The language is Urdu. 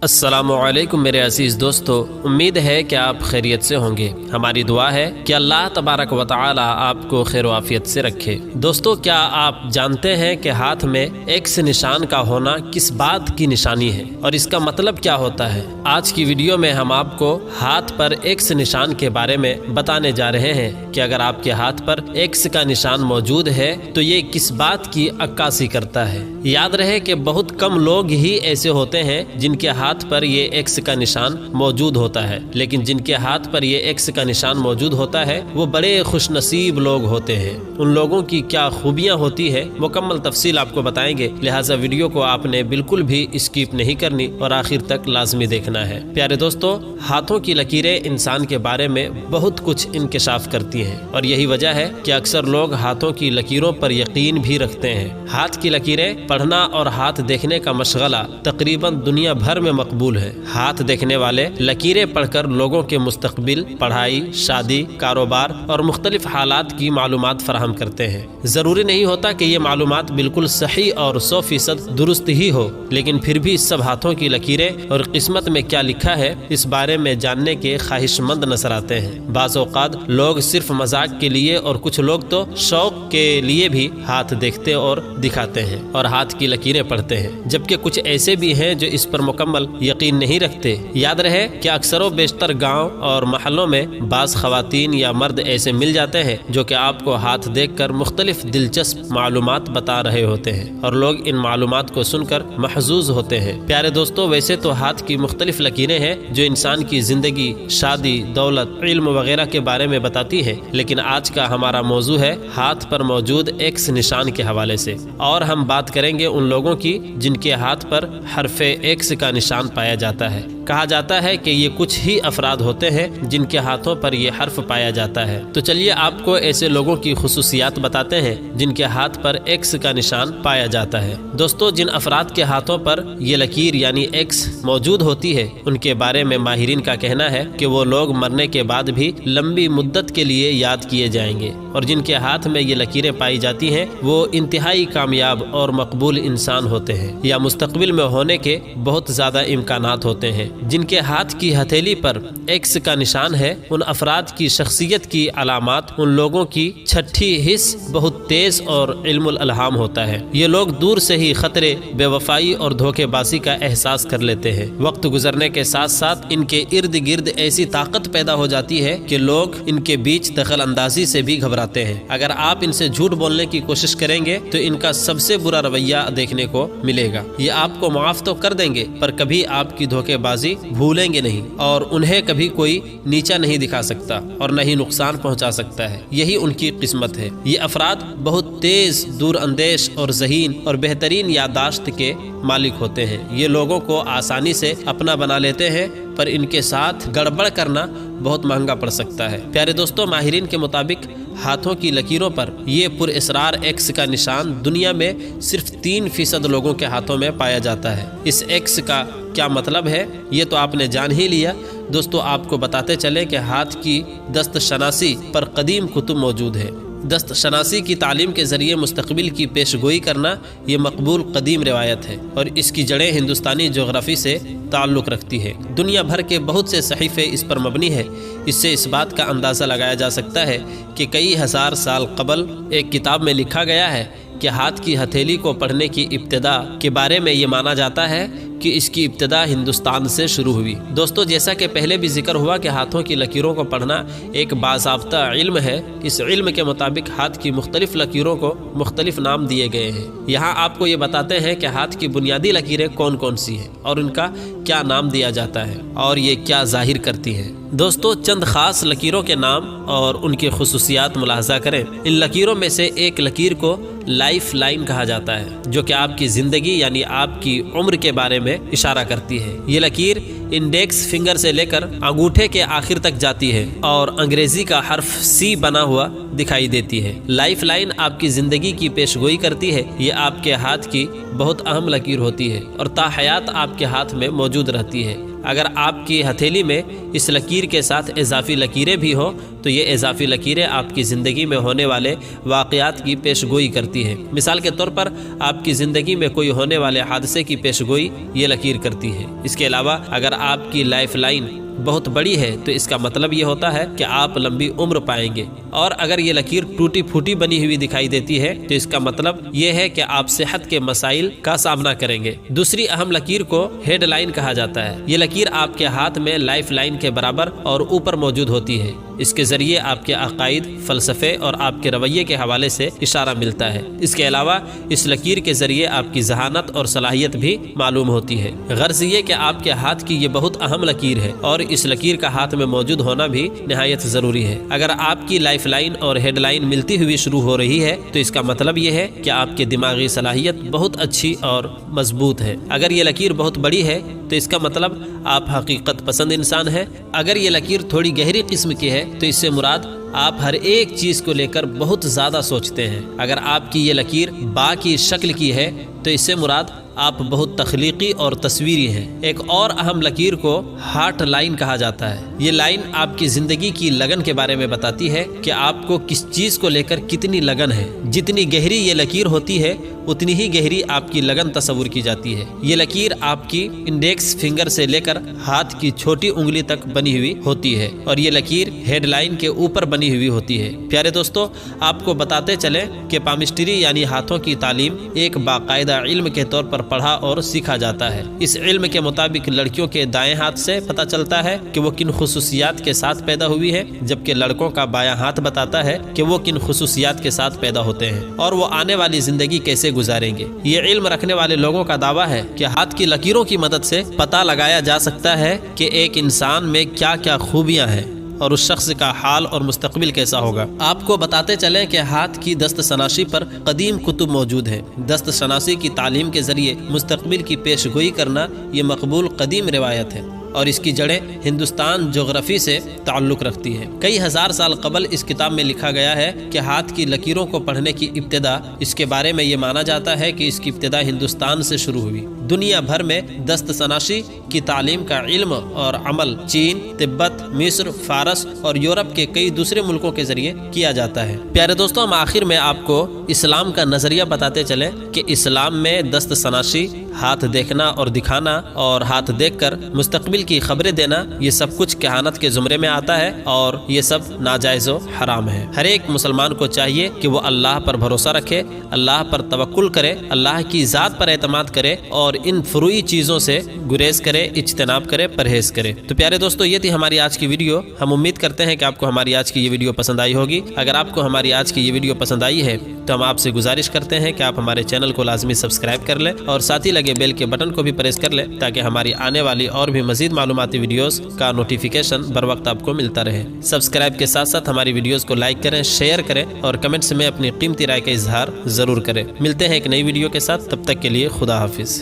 السلام علیکم میرے عزیز دوستو، امید ہے کہ آپ خیریت سے ہوں گے۔ ہماری دعا ہے کہ اللہ تبارک و تعالی آپ کو خیر و عافیت سے رکھے۔ دوستو، کیا آپ جانتے ہیں کہ ہاتھ میں ایکس نشان کا ہونا کس بات کی نشانی ہے اور اس کا مطلب کیا ہوتا ہے؟ آج کی ویڈیو میں ہم آپ کو ہاتھ پر ایکس نشان کے بارے میں بتانے جا رہے ہیں کہ اگر آپ کے ہاتھ پر ایکس کا نشان موجود ہے تو یہ کس بات کی عکاسی کرتا ہے۔ یاد رہے کہ بہت کم لوگ ہی ایسے ہوتے ہیں جن کے ہاتھ پر یہ ایکس کا نشان موجود ہوتا ہے، لیکن جن کے ہاتھ پر یہ ایکس کا نشان موجود ہوتا ہے وہ بڑے خوش نصیب لوگ ہوتے ہیں۔ ان لوگوں کی کیا خوبیاں ہوتی ہے مکمل تفصیل آپ کو بتائیں گے، لہٰذا ویڈیو کو آپ نے بالکل بھی اسکیپ نہیں کرنی اور آخر تک لازمی دیکھنا ہے۔ پیارے دوستو، ہاتھوں کی لکیریں انسان کے بارے میں بہت کچھ انکشاف کرتی ہیں اور یہی وجہ ہے کہ اکثر لوگ ہاتھوں کی لکیروں پر یقین بھی رکھتے ہیں۔ ہاتھ کی لکیریں پڑھنا اور ہاتھ دیکھنے کا مشغلہ تقریباً دنیا بھر میں مقبول ہے۔ ہاتھ دیکھنے والے لکیریں پڑھ کر لوگوں کے مستقبل، پڑھائی، شادی، کاروبار اور مختلف حالات کی معلومات فراہم کرتے ہیں۔ ضروری نہیں ہوتا کہ یہ معلومات بالکل صحیح اور 100% درست ہی ہو، لیکن پھر بھی سب ہاتھوں کی لکیریں اور قسمت میں کیا لکھا ہے اس بارے میں جاننے کے خواہش مند نظر آتے ہیں۔ بعض اوقات لوگ صرف مذاق کے لیے اور کچھ لوگ تو شوق کے لیے بھی ہاتھ دیکھتے اور دکھاتے ہیں اور ہاتھ کی لکیریں پڑھتے ہیں، جبکہ کچھ ایسے بھی ہیں جو اس پر مکمل یقین نہیں رکھتے۔ یاد رہے کہ اکثر و بیشتر گاؤں اور محلوں میں بعض خواتین یا مرد ایسے مل جاتے ہیں جو کہ آپ کو ہاتھ دیکھ کر مختلف دلچسپ معلومات بتا رہے ہوتے ہیں اور لوگ ان معلومات کو سن کر محظوظ ہوتے ہیں۔ پیارے دوستو، ویسے تو ہاتھ کی مختلف لکیریں ہیں جو انسان کی زندگی، شادی، دولت، علم وغیرہ کے بارے میں بتاتی ہیں، لیکن آج کا ہمارا موضوع ہے ہاتھ پر موجود ایکس نشان کے حوالے سے، اور ہم بات کریں گے ان لوگوں کی جن کے ہاتھ پر حرف ایکس کا نشان پایا جاتا ہے۔ کہا جاتا ہے کہ یہ کچھ ہی افراد ہوتے ہیں جن کے ہاتھوں پر یہ حرف پایا جاتا ہے۔ تو چلیے آپ کو ایسے لوگوں کی خصوصیات بتاتے ہیں جن کے ہاتھ پر ایکس کا نشان پایا جاتا ہے۔ دوستو، جن افراد کے ہاتھوں پر یہ لکیر یعنی ایکس موجود ہوتی ہے ان کے بارے میں ماہرین کا کہنا ہے کہ وہ لوگ مرنے کے بعد بھی لمبی مدت کے لیے یاد کیے جائیں گے، اور جن کے ہاتھ میں یہ لکیریں پائی جاتی ہیں وہ انتہائی کامیاب اور مقبول انسان ہوتے ہیں یا مستقبل میں ہونے کے بہت زیادہ امکانات ہوتے ہیں۔ جن کے ہاتھ کی ہتھیلی پر ایکس کا نشان ہے ان افراد کی شخصیت کی علامات ان لوگوں کی چھٹی حس بہت تیز اور علم الالہام ہوتا ہے۔ یہ لوگ دور سے ہی خطرے، بے وفائی اور دھوکے بازی کا احساس کر لیتے ہیں۔ وقت گزرنے کے ساتھ ساتھ ان کے ارد گرد ایسی طاقت پیدا ہو جاتی ہے کہ لوگ ان کے بیچ دخل اندازی سے بھی گھبراتے ہیں۔ اگر آپ ان سے جھوٹ بولنے کی کوشش کریں گے تو ان کا سب سے برا رویہ دیکھنے کو ملے گا۔ یہ آپ کو معاف تو کر دیں گے پر کبھی آپ کی دھوکے بازی بھولیں گے نہیں، اور انہیں کبھی کوئی نیچا نہیں دکھا سکتا اور نہ ہی نقصان پہنچا سکتا ہے۔ یہی ان کی قسمت ہے۔ یہ افراد بہت تیز، دور اندیش اور ذہین اور بہترین یادداشت کے مالک ہوتے ہیں۔ یہ لوگوں کو آسانی سے اپنا بنا لیتے ہیں پر ان کے ساتھ گڑبڑ کرنا بہت مہنگا پڑ سکتا ہے۔ پیارے دوستو، ماہرین کے مطابق ہاتھوں کی لکیروں پر یہ پر اسرار ایکس کا نشان دنیا میں صرف 3% لوگوں کے ہاتھوں میں پایا جاتا ہے۔ اس ایکس کا کیا مطلب ہے یہ تو آپ نے جان ہی لیا۔ دوستو، آپ کو بتاتے چلیں کہ ہاتھ کی دست شناسی پر قدیم کتب موجود ہے۔ دست شناسی کی تعلیم کے ذریعے مستقبل کی پیش گوئی کرنا یہ مقبول قدیم روایت ہے اور اس کی جڑیں ہندوستانی جغرافی سے تعلق رکھتی ہے۔ دنیا بھر کے بہت سے صحیفے اس پر مبنی ہے۔ اس سے اس بات کا اندازہ لگایا جا سکتا ہے کہ کئی ہزار سال قبل ایک کتاب میں لکھا گیا ہے کہ ہاتھ کی ہتھیلی کو پڑھنے کی ابتدا کے بارے میں یہ مانا جاتا ہے کہ اس کی ابتدا ہندوستان سے شروع ہوئی۔ دوستو، جیسا کہ پہلے بھی ذکر ہوا کہ ہاتھوں کی لکیروں کو پڑھنا ایک باضابطہ علم ہے۔ اس علم کے مطابق ہاتھ کی مختلف لکیروں کو مختلف نام دیے گئے ہیں۔ یہاں آپ کو یہ بتاتے ہیں کہ ہاتھ کی بنیادی لکیریں کون کون سی ہیں اور ان کا کیا نام دیا جاتا ہے اور یہ کیا ظاہر کرتی ہیں۔ دوستو، چند خاص لکیروں کے نام اور ان کی خصوصیات ملاحظہ کریں۔ ان لکیروں میں سے ایک لکیر کو لائف لائن کہا جاتا ہے، جو کہ آپ کی زندگی یعنی آپ کی عمر کے بارے میں اشارہ کرتی ہے۔ یہ لکیر انڈیکس فنگر سے لے کر انگوٹھے کے آخر تک جاتی ہے اور انگریزی کا حرف سی بنا ہوا دکھائی دیتی ہے۔ لائف لائن آپ کی زندگی کی پیش گوئی کرتی ہے۔ یہ آپ کے ہاتھ کی بہت اہم لکیر ہوتی ہے اور تا حیات آپ کے ہاتھ میں موجود رہتی ہے۔ اگر آپ کی ہتھیلی میں اس لکیر کے ساتھ اضافی لکیریں بھی ہوں تو یہ اضافی لکیریں آپ کی زندگی میں ہونے والے واقعات کی پیش گوئی کرتی ہیں۔ مثال کے طور پر آپ کی زندگی میں کوئی ہونے والے حادثے کی پیش گوئی یہ لکیر کرتی ہے۔ اس کے علاوہ اگر آپ کی لائف لائن بہت بڑی ہے تو اس کا مطلب یہ ہوتا ہے کہ آپ لمبی عمر پائیں گے، اور اگر یہ لکیر ٹوٹی پھوٹی بنی ہوئی دکھائی دیتی ہے تو اس کا مطلب یہ ہے کہ آپ صحت کے مسائل کا سامنا کریں گے۔ دوسری اہم لکیر کو ہیڈ لائن کہا جاتا ہے۔ یہ لکیر آپ کے ہاتھ میں لائف لائن کے برابر اور اوپر موجود ہوتی ہے۔ اس کے ذریعے آپ کے عقائد، فلسفے اور آپ کے رویے کے حوالے سے اشارہ ملتا ہے۔ اس کے علاوہ اس لکیر کے ذریعے آپ کی ذہانت اور صلاحیت بھی معلوم ہوتی ہے۔ غرض یہ کہ آپ کے ہاتھ کی یہ بہت اہم لکیر ہے اور اس لکیر کا ہاتھ میں موجود ہونا بھی نہایت ضروری ہے۔ اگر آپ کی لائف لائن اور ہیڈ لائن ملتی ہوئی شروع ہو رہی ہے تو اس کا مطلب یہ ہے کہ آپ کے دماغی صلاحیت بہت اچھی اور مضبوط ہے۔ اگر یہ لکیر بہت بڑی ہے تو اس کا مطلب آپ حقیقت پسند انسان ہیں۔ اگر یہ لکیر تھوڑی گہری قسم کی ہے تو اس سے مراد آپ ہر ایک چیز کو لے کر بہت زیادہ سوچتے ہیں۔ اگر آپ کی یہ لکیر با کی شکل کی ہے تو اس سے مراد آپ بہت تخلیقی اور تصویری ہیں۔ ایک اور اہم لکیر کو ہارٹ لائن کہا جاتا ہے۔ یہ لائن آپ کی زندگی کی لگن کے بارے میں بتاتی ہے کہ آپ کو کس چیز کو لے کر کتنی لگن ہے۔ جتنی گہری یہ لکیر ہوتی ہے اتنی ہی گہری آپ کی لگن تصور کی جاتی ہے۔ یہ لکیر آپ کی انڈیکس فنگر سے لے کر ہاتھ کی چھوٹی انگلی تک بنی ہوئی ہوتی ہے اور یہ لکیر ہیڈ لائن کے اوپر بنی ہوئی ہوتی ہے۔ پیارے دوستو، آپ کو بتاتے چلیں کہ پامسٹری یعنی ہاتھوں کی تعلیم ایک باقاعدہ علم کے طور پر پڑھا اور سیکھا جاتا ہے۔ اس علم کے مطابق لڑکیوں کے دائیں ہاتھ سے پتہ چلتا ہے کہ وہ کن خصوصیات کے ساتھ پیدا ہوئی ہے، جبکہ لڑکوں کا بایاں ہاتھ بتاتا ہے کہ وہ کن خصوصیات کے ساتھ پیدا ہوتے ہیں اور وہ آنے والی زندگی کیسے گزاریں گے۔ یہ علم رکھنے والے لوگوں کا دعویٰ ہے کہ ہاتھ کی لکیروں کی مدد سے پتہ لگایا جا سکتا ہے کہ ایک انسان میں کیا کیا خوبیاں ہیں اور اس شخص کا حال اور مستقبل کیسا ہوگا۔ آپ کو بتاتے چلیں کہ ہاتھ کی دست شناسی پر قدیم کتب موجود ہیں۔ دست شناسی کی تعلیم کے ذریعے مستقبل کی پیش گوئی کرنا یہ مقبول قدیم روایت ہے اور اس کی جڑیں ہندوستان جغرافی سے تعلق رکھتی ہیں۔ کئی ہزار سال قبل اس کتاب میں لکھا گیا ہے کہ ہاتھ کی لکیروں کو پڑھنے کی ابتدا، اس کے بارے میں یہ مانا جاتا ہے کہ اس کی ابتدا ہندوستان سے شروع ہوئی۔ دنیا بھر میں دست شناسی کی تعلیم کا علم اور عمل چین، تبت، مصر، فارس اور یورپ کے کئی دوسرے ملکوں کے ذریعے کیا جاتا ہے۔ پیارے دوستوں، ہم آخر میں آپ کو اسلام کا نظریہ بتاتے چلیں کہ اسلام میں دست شناسی، ہاتھ دیکھنا اور دکھانا اور ہاتھ دیکھ کر مستقبل کی خبریں دینا، یہ سب کچھ کہانت کے زمرے میں آتا ہے اور یہ سب ناجائز و حرام ہے۔ ہر ایک مسلمان کو چاہیے کہ وہ اللہ پر بھروسہ رکھے، اللہ پر توکل کرے، اللہ کی ذات پر اعتماد کرے اور ان فروعی چیزوں سے گریز کرے، اجتناب کرے، پرہیز کرے۔ تو پیارے دوستو، یہ تھی ہماری آج کی ویڈیو۔ ہم امید کرتے ہیں کہ آپ کو ہماری آج کی یہ ویڈیو پسند آئی ہوگی۔ اگر آپ کو ہماری آج کی یہ ویڈیو پسند آئی ہے تو ہم آپ سے گزارش کرتے ہیں کہ آپ ہمارے چینل کو لازمی سبسکرائب کر لیں اور ساتھ ہی لگے بیل کے بٹن کو بھی پریس کر لیں تاکہ ہماری آنے والی اور بھی مزید معلوماتی ویڈیوز کا نوٹیفیکیشن بر وقت آپ کو ملتا رہے۔ سبسکرائب کے ساتھ ساتھ ہماری ویڈیوز کو لائک کریں، شیئر کریں اور کمنٹس میں اپنی قیمتی رائے کا اظہار ضرور کریں۔ ملتے ہیں ایک نئی ویڈیو کے ساتھ، تب تک کے لیے خدا حافظ۔